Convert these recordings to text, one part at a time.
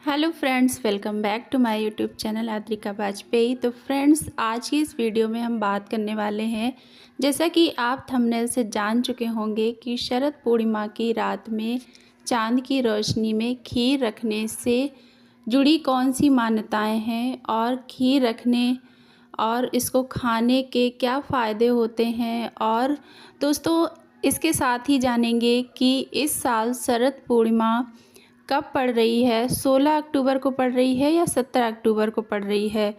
Hello friends, welcome back to my YouTube channel Adrika Vajpayee. तो friends, आज की इस वीडियो में हम बात करने वाले हैं, जैसा कि आप थंबनेल से जान चुके होंगे कि शरद पूर्णिमा की रात में चांद की रोशनी में खीर रखने से जुड़ी कौन सी मान्यताएं हैं और खीर रखने और इसको खाने के क्या फ़ायदे होते हैं। और दोस्तों, इसके साथ ही जानेंगे कि इस साल शरद पूर्णिमा कब पड़ रही है, 16 अक्टूबर को पड़ रही है या 17 अक्टूबर को पड़ रही है।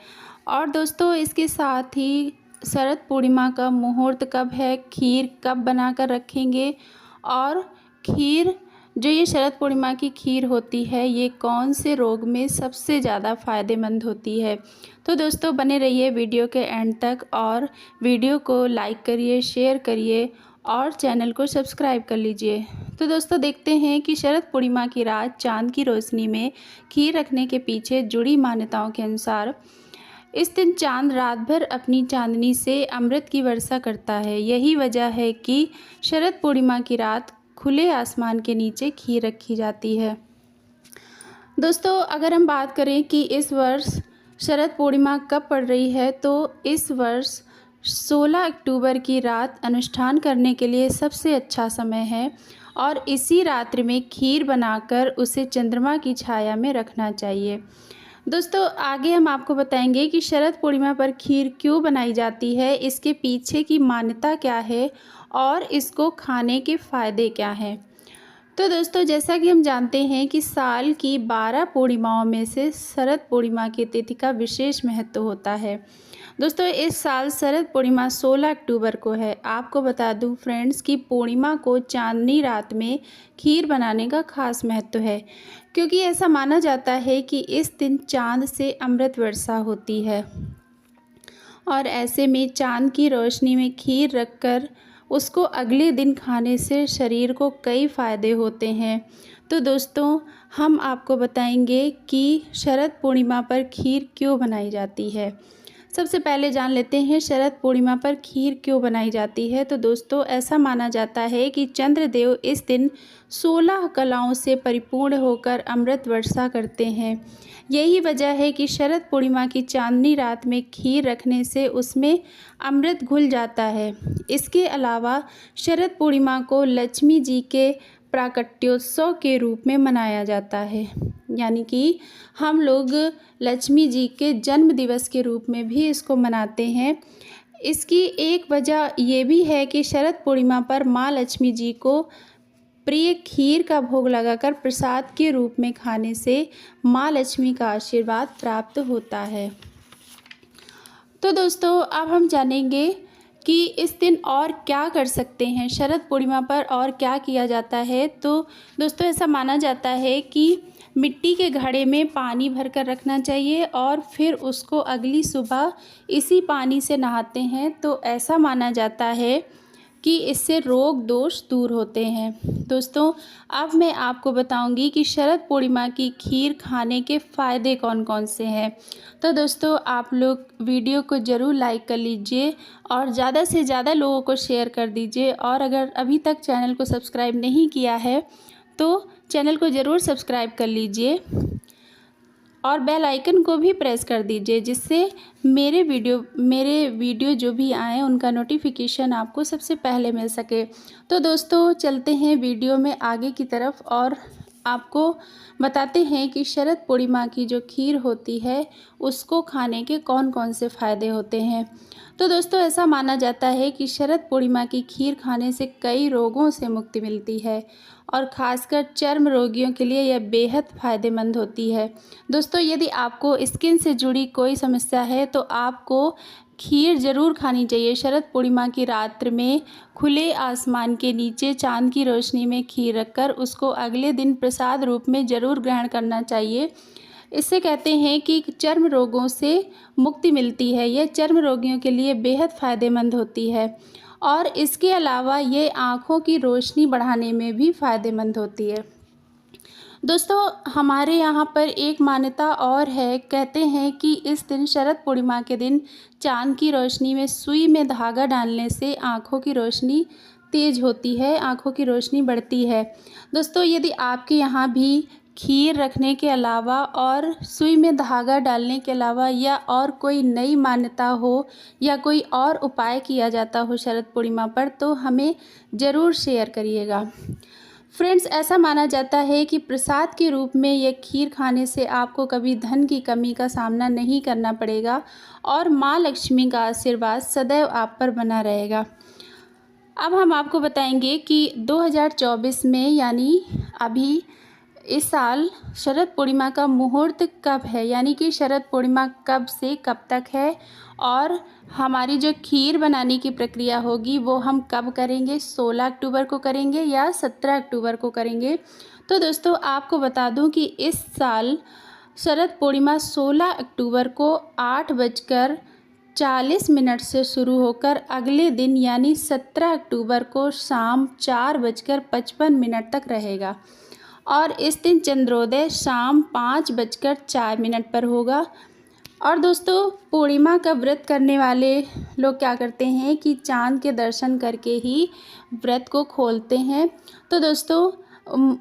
और दोस्तों, इसके साथ ही शरद पूर्णिमा का मुहूर्त कब है, खीर कब बनाकर रखेंगे, और खीर जो ये शरद पूर्णिमा की खीर होती है ये कौन से रोग में सबसे ज़्यादा फ़ायदेमंद होती है। तो दोस्तों, बने रहिए वीडियो के एंड तक और वीडियो को लाइक करिए, शेयर करिए और चैनल को सब्सक्राइब कर लीजिए। तो दोस्तों, देखते हैं कि शरद पूर्णिमा की रात चांद की रोशनी में खीर रखने के पीछे जुड़ी मान्यताओं के अनुसार इस दिन चांद रात भर अपनी चांदनी से अमृत की वर्षा करता है। यही वजह है कि शरद पूर्णिमा की रात खुले आसमान के नीचे खीर रखी जाती है। दोस्तों, अगर हम बात करें कि इस वर्ष शरद पूर्णिमा कब पड़ रही है, तो इस वर्ष 16 अक्टूबर की रात अनुष्ठान करने के लिए सबसे अच्छा समय है और इसी रात्रि में खीर बनाकर उसे चंद्रमा की छाया में रखना चाहिए। दोस्तों, आगे हम आपको बताएंगे कि शरद पूर्णिमा पर खीर क्यों बनाई जाती है, इसके पीछे की मान्यता क्या है और इसको खाने के फ़ायदे क्या हैं। तो दोस्तों, जैसा कि हम जानते हैं कि साल की 12 पूर्णिमाओं में से शरद पूर्णिमा की तिथि का विशेष महत्व होता है। दोस्तों, इस साल शरद पूर्णिमा 16 अक्टूबर को है। आपको बता दूं फ्रेंड्स कि पूर्णिमा को चांदनी रात में खीर बनाने का खास महत्व है, क्योंकि ऐसा माना जाता है कि इस दिन चांद से अमृत वर्षा होती है और ऐसे में चांद की रोशनी में खीर रखकर उसको अगले दिन खाने से शरीर को कई फ़ायदे होते हैं। तो दोस्तों, हम आपको बताएंगे कि शरद पूर्णिमा पर खीर क्यों बनाई जाती है। सबसे पहले जान लेते हैं शरद पूर्णिमा पर खीर क्यों बनाई जाती है। तो दोस्तों, ऐसा माना जाता है कि चंद्रदेव इस दिन 16 कलाओं से परिपूर्ण होकर अमृत वर्षा करते हैं। यही वजह है कि शरद पूर्णिमा की चांदनी रात में खीर रखने से उसमें अमृत घुल जाता है। इसके अलावा शरद पूर्णिमा को लक्ष्मी जी के प्राकट्योत्सव के रूप में मनाया जाता है, यानी कि हम लोग लक्ष्मी जी के जन्म दिवस के रूप में भी इसको मनाते हैं। इसकी एक वजह ये भी है कि शरद पूर्णिमा पर माँ लक्ष्मी जी को प्रिय खीर का भोग लगाकर प्रसाद के रूप में खाने से माँ लक्ष्मी का आशीर्वाद प्राप्त होता है। तो दोस्तों, अब हम जानेंगे कि इस दिन और क्या कर सकते हैं, शरद पूर्णिमा पर और क्या किया जाता है। तो दोस्तों, ऐसा माना जाता है कि मिट्टी के घड़े में पानी भरकर रखना चाहिए और फिर उसको अगली सुबह इसी पानी से नहाते हैं। तो ऐसा माना जाता है कि इससे रोग दोष दूर होते हैं। दोस्तों, अब मैं आपको बताऊंगी कि शरद पूर्णिमा की खीर खाने के फ़ायदे कौन कौन से हैं। तो दोस्तों, आप लोग वीडियो को ज़रूर लाइक कर लीजिए और ज़्यादा से ज़्यादा लोगों को शेयर कर दीजिए। और अगर अभी तक चैनल को सब्सक्राइब नहीं किया है तो चैनल को ज़रूर सब्सक्राइब कर लीजिए और बेल आइकन को भी प्रेस कर दीजिए, जिससे मेरे वीडियो जो भी आए उनका नोटिफिकेशन आपको सबसे पहले मिल सके। तो दोस्तों, चलते हैं वीडियो में आगे की तरफ और आपको बताते हैं कि शरद पूर्णिमा की जो खीर होती है उसको खाने के कौन कौन से फ़ायदे होते हैं। तो दोस्तों, ऐसा माना जाता है कि शरद पूर्णिमा की खीर खाने से कई रोगों से मुक्ति मिलती है और ख़ासकर चर्म रोगियों के लिए यह बेहद फ़ायदेमंद होती है। दोस्तों, यदि आपको स्किन से जुड़ी कोई समस्या है तो आपको खीर ज़रूर खानी चाहिए। शरद पूर्णिमा की रात्रि में खुले आसमान के नीचे चांद की रोशनी में खीर रखकर उसको अगले दिन प्रसाद रूप में ज़रूर ग्रहण करना चाहिए। इससे कहते हैं कि चर्म रोगों से मुक्ति मिलती है। यह चर्म रोगियों के लिए बेहद फ़ायदेमंद होती है और इसके अलावा ये आँखों की रोशनी बढ़ाने में भी फ़ायदेमंद होती है। दोस्तों, हमारे यहाँ पर एक मान्यता और है। कहते हैं कि इस दिन शरद पूर्णिमा के दिन चांद की रोशनी में सुई में धागा डालने से आँखों की रोशनी तेज़ होती है, आँखों की रोशनी बढ़ती है। दोस्तों, यदि आपके यहाँ भी खीर रखने के अलावा और सुई में धागा डालने के अलावा या और कोई नई मान्यता हो या कोई और उपाय किया जाता हो शरद पूर्णिमा पर, तो हमें ज़रूर शेयर करिएगा। फ्रेंड्स, ऐसा माना जाता है कि प्रसाद के रूप में यह खीर खाने से आपको कभी धन की कमी का सामना नहीं करना पड़ेगा और माँ लक्ष्मी का आशीर्वाद सदैव आप पर बना रहेगा। अब हम आपको बताएंगे कि 2024 में यानी अभी इस साल शरद पूर्णिमा का मुहूर्त कब है, यानी कि शरद पूर्णिमा कब से कब तक है और हमारी जो खीर बनाने की प्रक्रिया होगी वो हम कब करेंगे, 16 अक्टूबर को करेंगे या 17 अक्टूबर को करेंगे। तो दोस्तों आपको बता दूं कि इस साल शरद पूर्णिमा 16 अक्टूबर को 8:40 से शुरू होकर अगले दिन यानी 17 अक्टूबर को शाम 4:55 तक रहेगा और इस दिन चंद्रोदय शाम 5:04 पर होगा। और दोस्तों पूर्णिमा का व्रत करने वाले लोग क्या करते हैं कि चांद के दर्शन करके ही व्रत को खोलते हैं। तो दोस्तों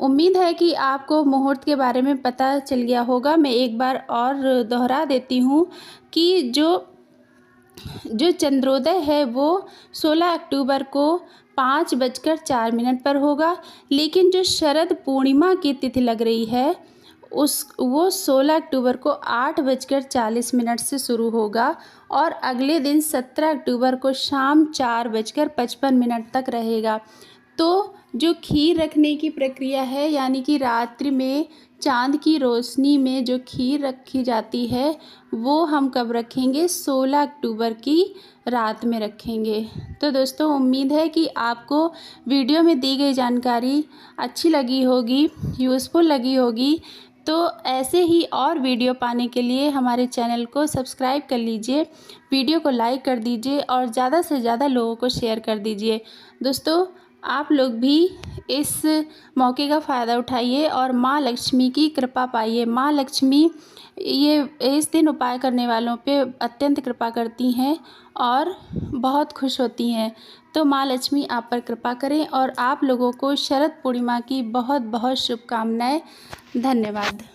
उम्मीद है कि आपको मुहूर्त के बारे में पता चल गया होगा। मैं एक बार और दोहरा देती हूँ कि जो चंद्रोदय है वो 16 अक्टूबर को 5:04 पर होगा, लेकिन जो शरद पूर्णिमा की तिथि लग रही है वो 16 अक्टूबर को 8:40 से शुरू होगा और अगले दिन 17 अक्टूबर को शाम 4:55 तक रहेगा। तो जो खीर रखने की प्रक्रिया है यानी कि रात्रि में चाँद की रोशनी में जो खीर रखी जाती है वो हम कब रखेंगे, 16 अक्टूबर की रात में रखेंगे। तो दोस्तों उम्मीद है कि आपको वीडियो में दी गई जानकारी अच्छी लगी होगी, यूज़फुल लगी होगी। तो ऐसे ही और वीडियो पाने के लिए हमारे चैनल को सब्सक्राइब कर लीजिए, वीडियो को लाइक कर दीजिए और ज़्यादा से ज़्यादा लोगों को शेयर कर दीजिए। दोस्तों आप लोग भी इस मौके का फ़ायदा उठाइए और माँ लक्ष्मी की कृपा पाइए। माँ लक्ष्मी ये इस दिन उपाय करने वालों पे अत्यंत कृपा करती हैं और बहुत खुश होती हैं। तो माँ लक्ष्मी आप पर कृपा करें और आप लोगों को शरद पूर्णिमा की बहुत बहुत शुभकामनाएं। धन्यवाद।